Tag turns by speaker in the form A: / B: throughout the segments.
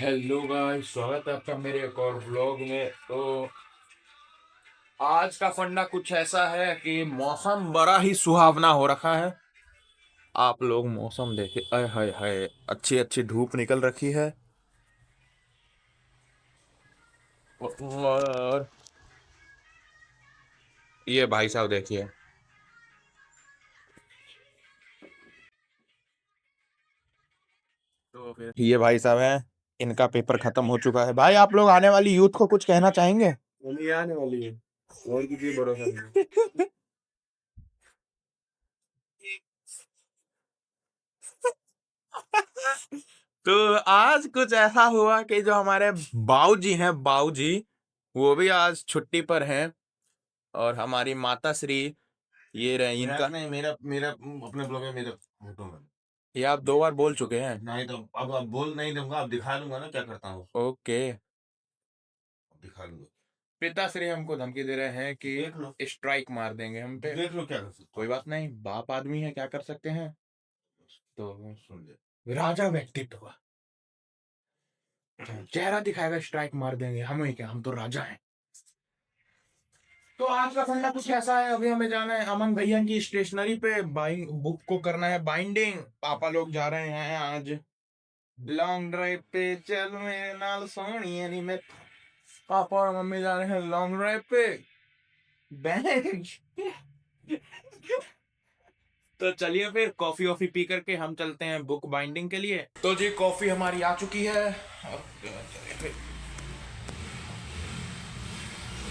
A: Hello guys, स्वागत है आपका मेरे एक और व्लॉग में। तो आज का फंडा कुछ ऐसा है कि मौसम बड़ा ही सुहावना हो रखा है। आप लोग मौसम देखे, अय हाय हाय, अच्छी अच्छी धूप निकल रखी है। और ये भाई साहब देखिए, तो फिर ये भाई साहब हैं, इनका पेपर खत्म हो चुका है। भाई आप लोग आने वाली यूथ को कुछ कहना चाहेंगे?
B: होली आने वाली है और कुछ भी भरोसा नहीं।
A: तो आज कुछ ऐसा हुआ कि जो हमारे बाऊजी हैं, बाऊजी वो भी आज छुट्टी पर हैं। और हमारी माता श्री, ये रहे
B: मेरा
A: इनका।
B: नहीं, मेरा मेरा अपने ब्लॉग में मेरा फोटो में
A: ये आप 2 बार बोल चुके हैं।
B: नहीं तो अब बोल नहीं दूंगा, अब दिखा दूंगा ना क्या करता हूँ।
A: ओके।
B: अब दिखा दूंगा।
A: पिताश्री हमको धमकी दे रहे हैं
B: देख लो,
A: कि स्ट्राइक मार देंगे हम पे।
B: देख लो क्या कर सकता
A: कोई बात नहीं, बाप आदमी है, क्या कर सकते हैं। तो
B: हूँ। सुन ले।
A: राजा व्यक्तित्व, चेहरा दिखाएगा, स्ट्राइक मार देंगे, हम ही क्या, हम तो राजा हैं। तो आज का फंडा कुछ ऐसा है, अभी हमें जाना है अमन भैया की स्टेशनरी पे, बाइंग बुक को करना है बाइंडिंग। पापा लोग जा रहे हैं आज लॉन्ग ड्राइव पे, चल मेरे नाल सोनिए नी मैं। पापा और मम्मी जा रहे हैं लॉन्ग ड्राइव पे। बैग तो चलिए फिर कॉफी वॉफी पी करके हम चलते हैं बुक बाइंडिंग के लिए। तो जी कॉफी हमारी आ चुकी है। और चलिए फिर,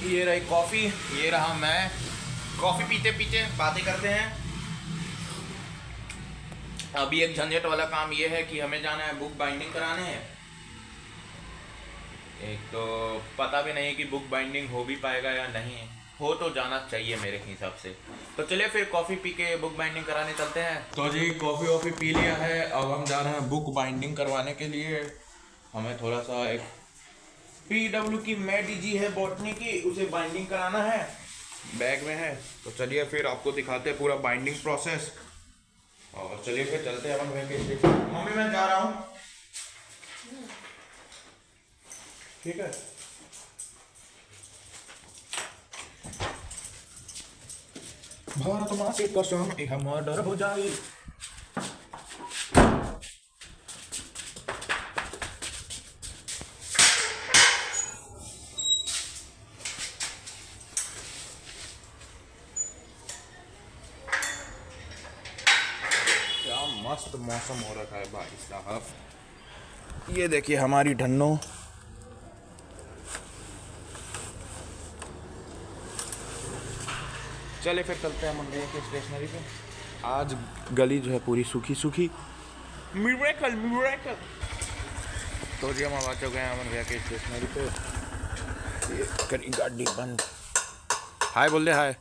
A: ये रही कॉफी, ये रहा मैं। कॉफी पीते पीते बातें करते हैं। अभी एक झंझट वाला काम ये है कि हमें जाना है बुक बाइंडिंग कराने। एक तो पता भी नहीं कि बुक बाइंडिंग हो भी पाएगा या नहीं। हो तो जाना चाहिए मेरे हिसाब से। तो चलिए फिर कॉफ़ी पी के बुक बाइंडिंग कराने चलते हैं। तो जी कॉफ़ी वॉफ़ी पी लिया है, अब हम जा रहे हैं बुक बाइंडिंग करवाने के लिए। हमें थोड़ा सा एक PW की मैट जी है बॉटनी की, उसे बाइंडिंग कराना है, बैग में है। तो चलिए फिर आपको दिखाते हैं पूरा बाइंडिंग प्रोसेस। और चलिए फिर चलते हैं अपन वैकेशन। मम्मी मैं जा रहा हूँ, ठीक है। भारत माँ से कसम यह मर्डर हो जाए। क्या मस्त मौसम हो रखा है भाई साहब। ये देखिए हमारी ढन्नो। चले फिर चलते हैं मंदिर के स्टेशनरी पे। आज गली जो है पूरी सूखी सूखी। Miracle miracle. तो जी हम आ चुके हैं अमन भैया के स्टेशनरी पे। ये करी गाड़ी बंद। हाय बोल दे हाय।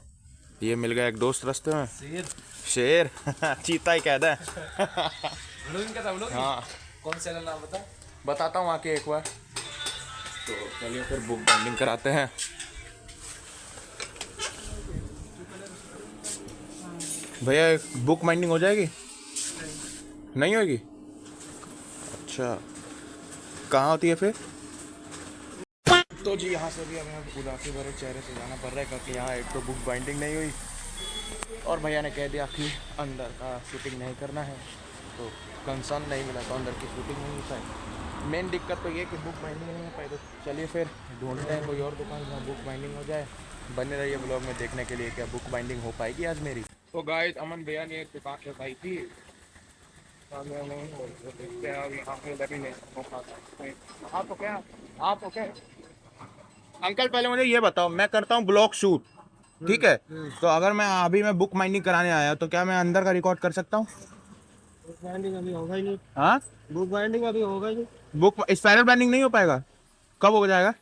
A: ये मिल गया एक दोस्त रास्ते में, शेर। शेर चीता ही कहता है।
C: व्लॉगिंग का था व्लॉगिंग।
A: हाँ
C: कौन सा नाम बता।
A: बताता हूँ आके एक बार। तो चलिए फिर बुक बाइंडिंग कराते हैं। भैया बुक बाइंडिंग हो जाएगी? नहीं होगी? अच्छा, कहाँ होती है फिर? तो जी यहाँ से भी हमें उदासी भरे चेहरे से जाना पड़ रहा है, क्योंकि यहाँ एक तो बुक बाइंडिंग नहीं हुई और भैया ने कह दिया कि अंदर का शूटिंग नहीं करना है, तो कंसर्न नहीं मिला तो अंदर की शूटिंग नहीं हो पाई। मेन दिक्कत तो ये कि बुक बाइंडिंग नहीं हो पाई। तो चलिए फिर ढूंढते हैं कोई और दुकान जहाँ बुक बाइंडिंग हो जाए। बने रहिए ब्लॉग में देखने के लिए क्या बुक बाइंडिंग हो पाएगी आज मेरी। तो गाइस अमन भैया ने एक दुकान बताई थी, देखते हैं अब यहाँ पे लगी नहीं। आप तो क्या, आप तो क्या अंकल, पहले मुझे ये बताओ, मैं करता हूँ ब्लॉग शूट, ठीक है? तो अगर मैं बुक माइनिंग कराने आया तो क्या मैं अंदर का रिकॉर्ड कर सकता हूँ?
C: बुक बाइंडिंग अभी होगा ही नहीं।
A: हाँ,
C: बुक बाइंडिंग अभी होगा ही नहीं।
A: बुक स्पाइरल बाइंडिंग नहीं हो पाएगा? कब हो जाएगा?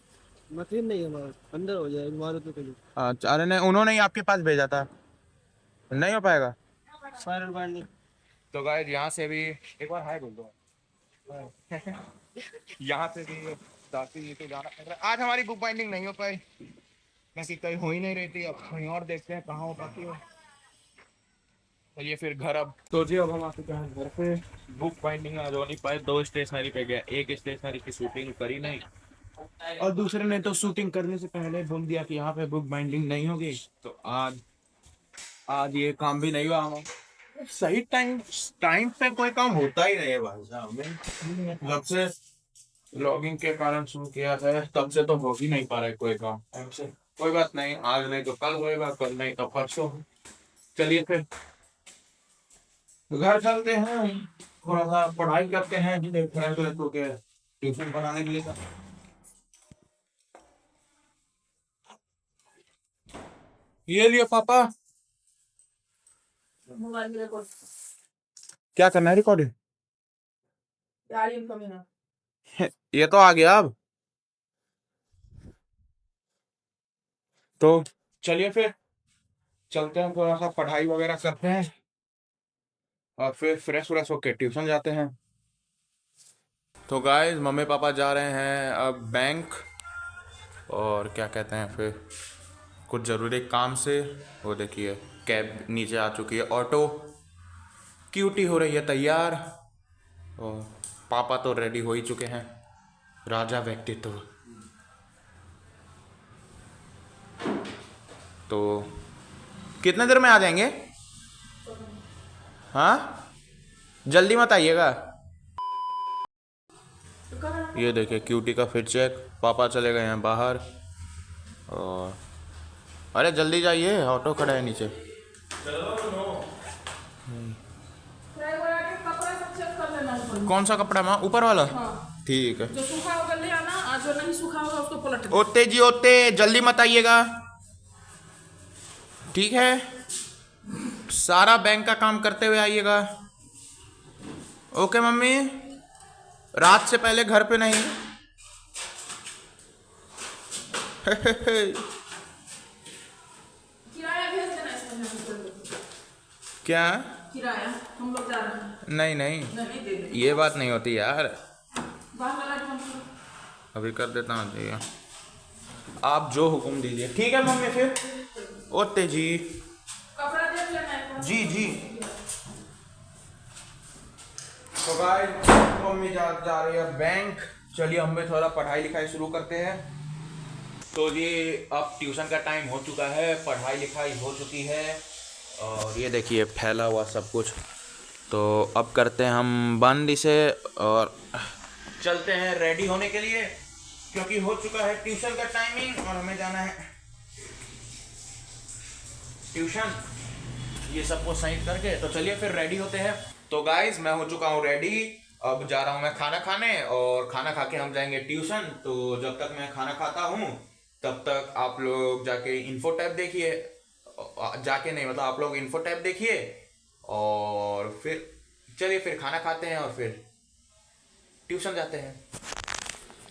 C: मशीन नहीं है हमारे अंदर हो जाएगी मारुति के लिए।
A: अच्छा, अरे नहीं, उन्होंने ही आपके पास भेजा था, नहीं हो पाएगा।
C: Spiral binding.
A: तो गाइस यहाँ से भी एक बार हाय बोल दो। यहाँ से भी दासी जी को जाना पड़ रहा है। आज हमारी बुक बाइंडिंग नहीं हो पाई, क्योंकि कहीं हो ही नहीं रही थी। अब कहीं और देखते हैं कहाँ हो पाती है। चलिए फिर घर। अब तो जी अब हम आ चुके हैं घर पे। बुक बाइंडिंग आज हो नहीं पाए, 2 स्टेशनरी पे गया, एक स्टेशनरी की शूटिंग करी नहीं और दूसरे ने तो शूटिंग करने से पहले बोल दिया कि यहाँ पे बुक बाइंडिंग नहीं होगी। तो आज आज ये काम भी नहीं हुआ हमारा। सही टाइम टाइम पे कोई काम होता ही नहीं है भाई साहब। मैं जब से लॉगिंग के कारण शुरू किया है तब से तो हो ही नहीं पा रहा है कोई काम टाइम से। कोई बात नहीं, आज नहीं तो कल होएगा, कल नहीं तो परसों। चलिए फिर घर चलते हैं, थोड़ा सा पढ़ाई करते हैं, ट्यूशन पढ़ाने के लिए। ये लिए पापा।
D: मोबाइल में रिकॉर्ड
A: क्या करना है रिकॉर्डिंग?
D: यार इनकमिंग है।
A: ये तो आ गया अब। तो चलिए फिर चलते हैं, थोड़ा सा पढ़ाई वगैरह करते हैं और फिर फ्रेश व्रेश होके ट्यूशन जाते हैं। तो गाइस मम्मी पापा जा रहे हैं अब बैंक, और क्या कहते हैं फिर कुछ ज़रूरी काम से। वो देखिए कैब नीचे आ चुकी है, ऑटो क्यूटी हो रही है तैयार, और पापा तो रेडी हो ही चुके हैं, राजा व्यक्तित्व। तो कितने देर में आ जाएंगे? हाँ जल्दी मत आइएगा। ये देखिए क्यूटी का फिट चेक, पापा चले गए हैं बाहर। और अरे जल्दी जाइए, ऑटो खड़ा है नीचे।
D: कपड़ा सब चेक कर लेना ऊपर में।
A: कौन सा कपड़ा माँ? ऊपर वाला?
D: हाँ।
A: ठीक है।
D: जो सूखा होगा ले आना, और जो नहीं सूखा होगा उसको पलट देना।
A: ओते जी ओते, जल्दी मत आइएगा, ठीक है? सारा बैंक का काम करते हुए आइएगा। ओके मम्मी, रात से पहले घर पे नहीं।
D: किराया भेज देना इस महीने में कोई लोग।
A: क्या?
D: किराया हम लोग जा रहे हैं।
A: नहीं नहीं,
D: नहीं दे दे।
A: ये बात नहीं होती यार।
D: बाहर वाला जो हम
A: अभी कर देता हूँ जी, आप जो हुक्म दीजिए। ठीक है मम्मी फिर। ओते जी।
D: कपड़ा देख लेना एक बार।
A: जी जी। तो गाइस मम्मी जा रही है बैंक। चलिए हम भी थोड़ा पढ़ाई लिखाई शुरू करते हैं। तो ये अब ट्यूशन का टाइम हो चुका है, पढ़ाई लिखाई हो चुकी है, और ये देखिए फैला हुआ सब कुछ। तो अब करते हैं हम बंद इसे और चलते हैं रेडी होने के लिए, क्योंकि हो चुका है ट्यूशन का टाइमिंग और हमें जाना है ट्यूशन। ये सबको सही करके तो चलिए फिर रेडी होते हैं। तो गाइस मैं हो चुका हूँ रेडी, अब जा रहा हूँ मैं खाना खाने, और खाना खा के हम जाएंगे ट्यूशन। तो जब तक मैं खाना खाता हूँ तब तक आप लोग जाके इन्फो टैब देखिए, जाके नहीं मतलब आप लोग इन्फो टैब देखिए, और फिर चलिए फिर खाना खाते हैं और फिर ट्यूशन जाते हैं।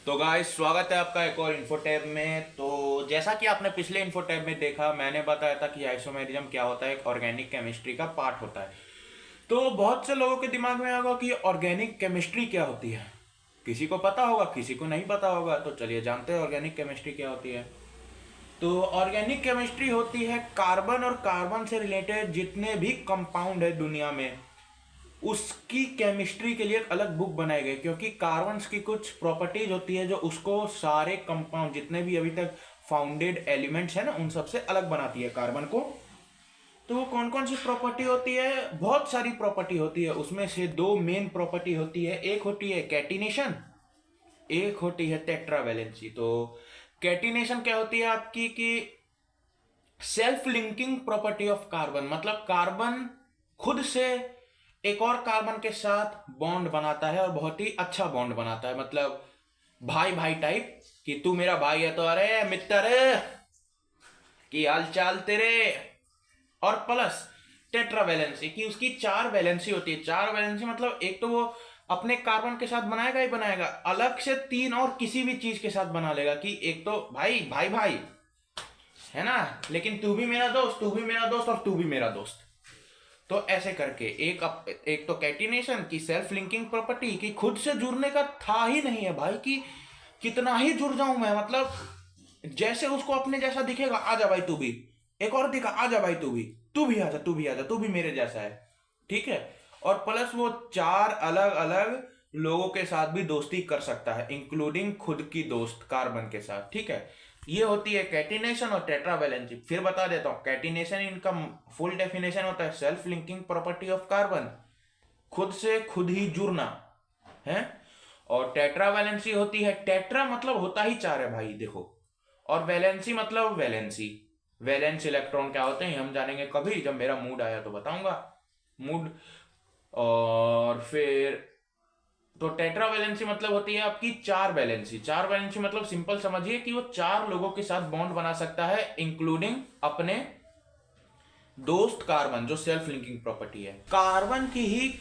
A: तो गाइस स्वागत है आपका एक और इन्फो टैब में। तो जैसा कि आपने पिछले इन्फो टैब में देखा, मैंने बताया था कि आइसोमेरिज्म क्या होता है, एक ऑर्गेनिक केमिस्ट्री का पार्ट होता है। तो बहुत से लोगों के दिमाग में होगा कि ऑर्गेनिक केमिस्ट्री क्या होती है, किसी को पता होगा किसी को नहीं पता होगा। तो चलिए जानते हैं ऑर्गेनिक केमिस्ट्री क्या होती है। तो ऑर्गेनिक केमिस्ट्री होती है कार्बन और कार्बन से रिलेटेड जितने भी कंपाउंड है दुनिया में, उसकी केमिस्ट्री के लिए एक अलग बुक बनाई गई, क्योंकि कार्बन की कुछ प्रॉपर्टीज होती है जो उसको सारे कंपाउंड जितने भी अभी तक फाउंडेड एलिमेंट्स है ना उन सबसे अलग बनाती है कार्बन को। तो वो कौन कौन सी प्रॉपर्टी होती है? बहुत सारी प्रॉपर्टी होती है, उसमें से 2 मेन प्रॉपर्टी होती है। एक होती है कैटिनेशन, एक होती है टेट्रावैलेंसी। तो कैटिनेशन क्या होती है आपकी कि self linking property of carbon, मतलब कार्बन खुद से एक और कार्बन के साथ बॉन्ड बनाता है और बहुत ही अच्छा बॉन्ड बनाता है, मतलब भाई भाई टाइप कि तू मेरा भाई है तो अरे मित्र की हाल चाल तेरे। और प्लस टेट्रावैलेंसी की उसकी 4 वैलेंसी होती है। 4 वैलेंसी मतलब एक तो वो अपने कार्बन के साथ बनाएगा ही बनाएगा, अलग से 3 और किसी भी चीज के साथ बना लेगा कि एक तो भाई भाई भाई है ना, लेकिन तू भी मेरा दोस्त, तू भी मेरा दोस्त और तू भी मेरा दोस्त। तो ऐसे करके एक तो कैटिनेशन की सेल्फ लिंकिंग प्रॉपर्टी की खुद से जुड़ने का था ही नहीं है भाई, कि कितना ही जुड़ जाऊं मैं, मतलब जैसे उसको अपने जैसा दिखेगा आजा भाई तू भी, एक और दिखा आजा भाई तू भी, तू भी आजा, तू भी आजा, तू भी मेरे जैसा है, ठीक है। और प्लस वो 4 अलग अलग लोगों के साथ भी दोस्ती कर सकता है, इंक्लूडिंग खुद की दोस्त कार्बन के साथ, ठीक है। ये होती है कैटिनेशन और टेट्रावैलेंसी। फिर बता देता हूँ, कैटिनेशन इनका फुल डेफिनेशन होता है self linking property of carbon, खुद से खुद ही जुड़ना है। और टेट्रावैलेंसी होती है, टेट्रा मतलब होता ही 4 है भाई देखो, और वैलेंसी मतलब वैलेंसी, वैलेंस इलेक्ट्रॉन क्या होते हैं हम जानेंगे कभी, जब मेरा मूड आया तो बताऊंगा मूड। और फिर तो टेट्रावैलेंसी मतलब होती है आपकी 4 वैलेंसी। 4 वैलेंसी मतलब सिंपल समझिए कि वो 4 लोगों के साथ बॉन्ड बना सकता है, इंक्लूडिंग अपने दोस्त कार्बन, जो सेल्फ लिंकिंग प्रॉपर्टी है। कार्बन की ही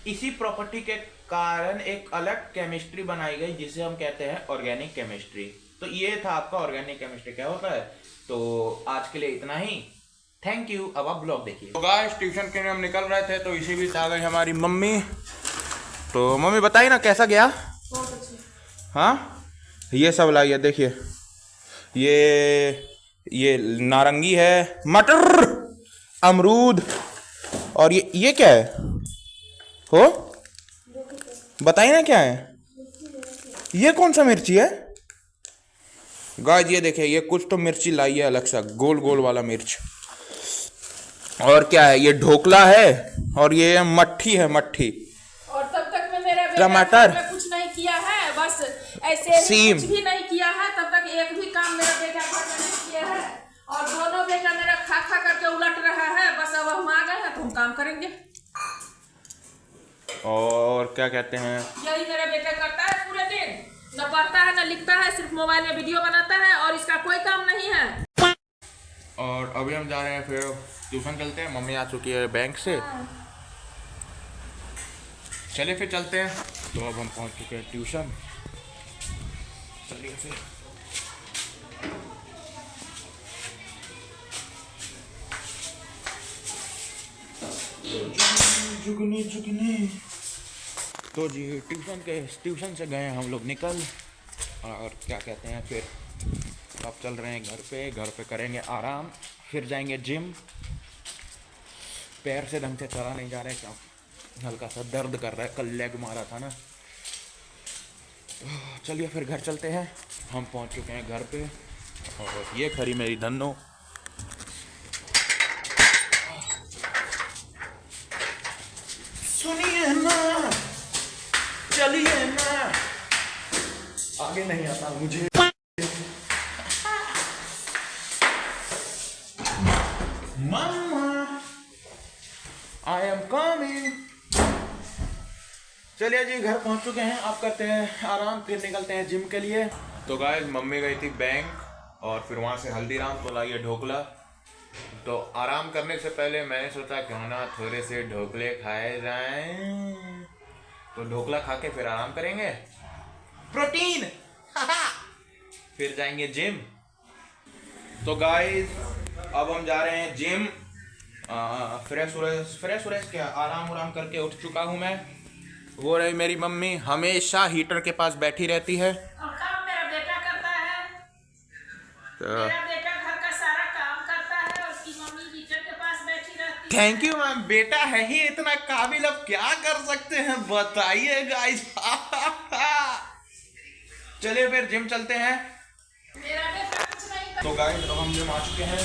A: इसी प्रॉपर्टी के कारण एक अलग केमिस्ट्री बनाई गई जिसे हम कहते हैं ऑर्गेनिक केमिस्ट्री। तो ये था आपका ऑर्गेनिक केमिस्ट्री क्या होता है। तो आज के लिए इतना ही, थैंक यू। अब आप ब्लॉग देखिए। तो गाइस ट्यूशन के लिए हम निकल रहे थे तो इसी बीच आ गई हमारी मम्मी। तो मम्मी बताइए ना कैसा गया।
D: बहुत अच्छे।
A: हाँ ये सब लाइए, देखिए ये नारंगी है, मटर, अमरूद, और ये क्या है हो, बताइए ना क्या है। ये कौन सा मिर्ची है गाइस, ये देखिए ये कुछ तो मिर्ची लाई है अलग सा, गोल गोल वाला मिर्च। और क्या है, ये ढोकला है, और ये मट्ठी है, मट्ठी।
D: और तब तक में मेरा बेटा
A: टमाटर
D: घर में कुछ नहीं किया है, बस ऐसे ही
A: सीम।
D: कुछ भी नहीं किया है, तब तक एक भी काम मेरा बेटा घर में नहीं किया है। और दोनों बेटा मेरा खा खा करके उलट रहा है, बस अब हम आ गए हैं तो हम काम करेंगे।
A: और क्या कहते हैं,
D: यही मेरा बेटा करता है पूरे दिन, न पढ़ता है न लिखता है, सिर्फ मोबाइल में वीडियो बनाता है और इसका कोई काम नहीं है।
A: और अभी हम जा रहे हैं, फिर ट्यूशन चलते हैं। मम्मी आ चुकी है बैंक से, चलिए फिर चलते हैं। तो अब हम पहुंच चुके हैं ट्यूशन, चलिए फिर। जुगनी जुगनी। तो जी ट्यूशन से गए हम लोग निकल, और क्या कहते हैं फिर अब चल रहे हैं घर पे करेंगे आराम, फिर जाएंगे जिम। पैर से ढंग से चला नहीं जा रहा है, क्या हल्का सा दर्द कर रहा है, कल लेग मारा था ना। चलिए फिर घर चलते हैं। हम पहुंच चुके हैं घर पे, और ये खड़ी मेरी धन्नो। सुनिए ना, चलिए ना, आगे नहीं आता मुझे। मम्मा आई एम कमिंग। चलिए जी घर पहुंच चुके हैं, आप करते हैं आराम, फिर निकलते हैं जिम के लिए। तो गाइस मम्मी गई थी बैंक, और फिर वहां से हल्दीराम तो लाई है ढोकला। तो आराम करने से पहले मैंने सोचा क्यों ना थोड़े से ढोकले खाए जाएं। तो ढोकला खा के फिर आराम करेंगे, प्रोटीन फिर जाएंगे जिम। तो गाइस अब हम जा रहे हैं जिम। फ्रेश क्या, आराम करके उठ चुका हूँ मैं। वो रही मेरी मम्मी, हमेशा हीटर के पास बैठी रहती है।
D: और काम मेरा बेटा करता है, मेरा बेटा घर का सारा काम करता है, और उसकी मम्मी हीटर के पास बैठी रहती है।
A: थैंक यू मैम, बेटा है ही इतना काबिल, अब क्या कर सकते हैं बताइए गाइस। चलिए फिर जिम चलते हैं।
D: मेरा बेटा कुछ नहीं करता।
A: तो गाइस अब हम जिम आ चुके हैं,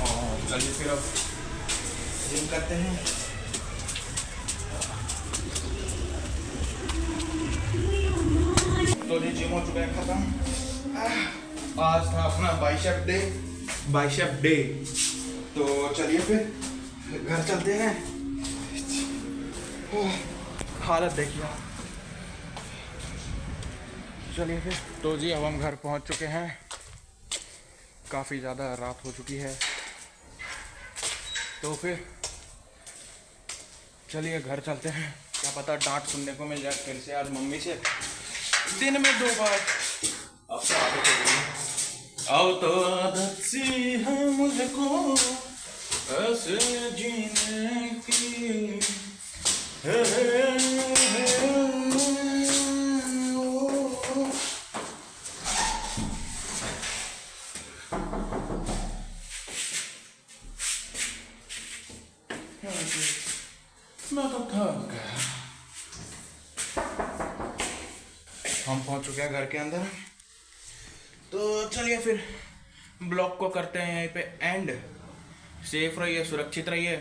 A: और चलिए फिर अब जिम करते हैं। तो जी जिम हो चुका है खत्म। आज था अपना बाइसेप डे। तो चलिए फिर घर चलते हैं। हालत देखिए आप। चलिए फिर। तो जी अब हम घर पहुंच चुके हैं, काफ़ी ज़्यादा रात हो चुकी है। तो फिर चलिए घर चलते हैं, क्या पता डांट सुनने को मिल जाए फिर से आज मम्मी से, दिन में 2 बार। अब तो आदत हो गई, अब तो आदत सी है मुझको ऐसे जीने की। हम पहुंच चुके हैं घर के अंदर। तो चलिए फिर ब्लॉग को करते हैं यहीं पे एंड। सेफ रहिए, सुरक्षित रहिए।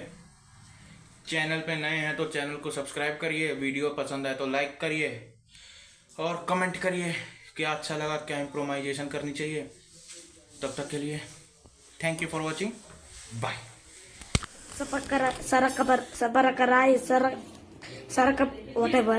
A: चैनल पे नए हैं तो चैनल को सब्सक्राइब करिए, वीडियो पसंद आए तो लाइक करिए और कमेंट करिए क्या अच्छा लगा, क्या इम्प्रोवाइजेशन करनी चाहिए। तब तक के लिए thank you for watching, bye.
E: Whatever.